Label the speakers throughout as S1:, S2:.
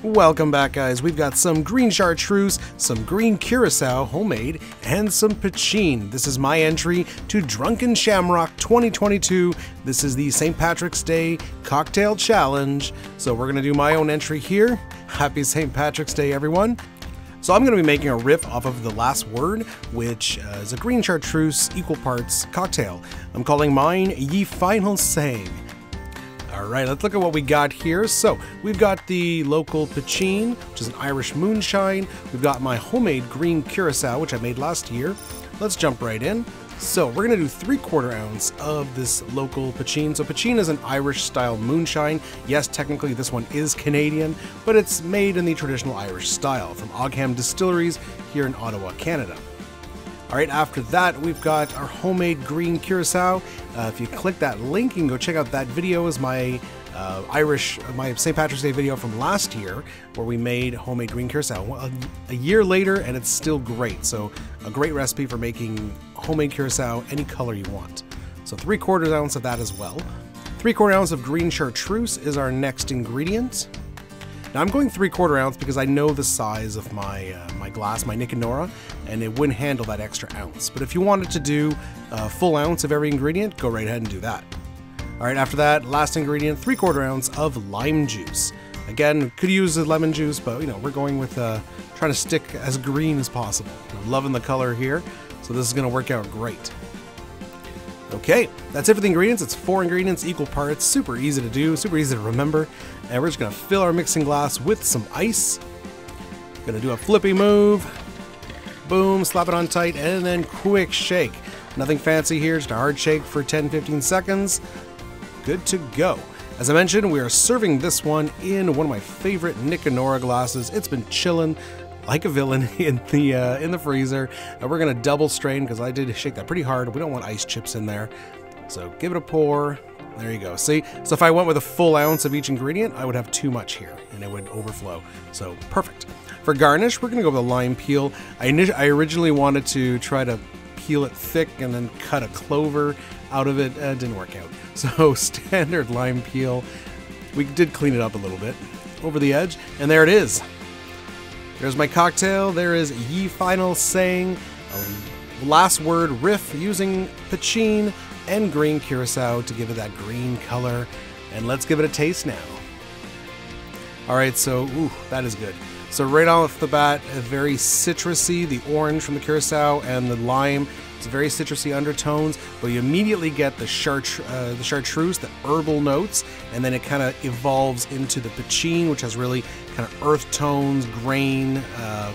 S1: Welcome back, guys. We've got some Green Chartreuse, some Green Curaçao homemade, and some Poitín. This is my entry to Drunken Shamrock 2022. This is the St. Patrick's Day Cocktail Challenge. So we're going to do my own entry here. Happy St. Patrick's Day, everyone. So I'm going to be making a riff off of the last word, which is a Green Chartreuse equal parts cocktail. I'm calling mine Ye Final Saying. Alright, let's look at what we got here. So, we've got the local Poitín, which is an Irish moonshine. We've got my homemade Green Curaçao, which I made last year. Let's jump right in. So, we're going to do 3/4 ounce of this local Poitín. So, Poitín is an Irish-style moonshine. Yes, technically this one is Canadian, but it's made in the traditional Irish style from Ogham Distilleries here in Ottawa, Canada. Alright, after that, we've got our homemade Green Curaçao. If you click that link, you can go check out that video. Is my my St. Patrick's Day video from last year, where we made homemade Green Curaçao. A year later, and it's still great. So, a great recipe for making homemade Curaçao any color you want. So, 3/4 ounce of that as well. 3/4 ounce of Green Chartreuse is our next ingredient. Now I'm going 3/4 ounce because I know the size of my my glass, my Nick and Nora, and it wouldn't handle that extra ounce. But if you wanted to do a full ounce of every ingredient, go right ahead and do that. Alright, after that, last ingredient, 3/4 ounce of lime juice. Again, could use a lemon juice, but you know, we're going with trying to stick as green as possible. I'm loving the color here, so this is going to work out great. Okay, that's it for the ingredients. It's 4 ingredients, equal parts, super easy to do, super easy to remember. And we're just gonna fill our mixing glass with some ice. Gonna do a flippy move. Boom, slap it on tight, and then quick shake. Nothing fancy here, just a hard shake for 10-15 seconds. Good to go. As I mentioned, we are serving this one in one of my favorite Nick and Nora glasses. It's been chilling like a villain in the freezer. And we're gonna double strain because I did shake that pretty hard. We don't want ice chips in there. So give it a pour. There you go. See? So if I went with a full ounce of each ingredient, I would have too much here and it would overflow. So perfect. For garnish, we're gonna go with a lime peel. I originally wanted to try to peel it thick and then cut a clover out of it. It didn't work out. So standard lime peel. We did clean it up a little bit over the edge, and there it is. There's my cocktail. There is Ye Final Saying, a last word riff using Poitín and Green Curaçao to give it that green color. And let's give it a taste now. Alright, so, ooh, that is good. So right off the bat, very citrusy, the orange from the Curaçao and the lime. It's very citrusy undertones, but you immediately get the chartreuse, the herbal notes, and then it kind of evolves into the Poitín, which has really kind of earth tones, grain,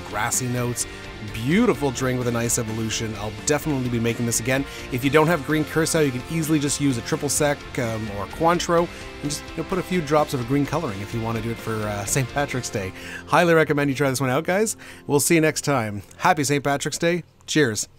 S1: grassy notes. Beautiful drink with a nice evolution. I'll definitely be making this again. If you don't have Green Curaçao, you can easily just use a triple sec or Cointreau and just put a few drops of green coloring if you want to do it for St. Patrick's Day. Highly recommend you try this one out, guys. We'll see you next time. Happy St. Patrick's Day. Cheers.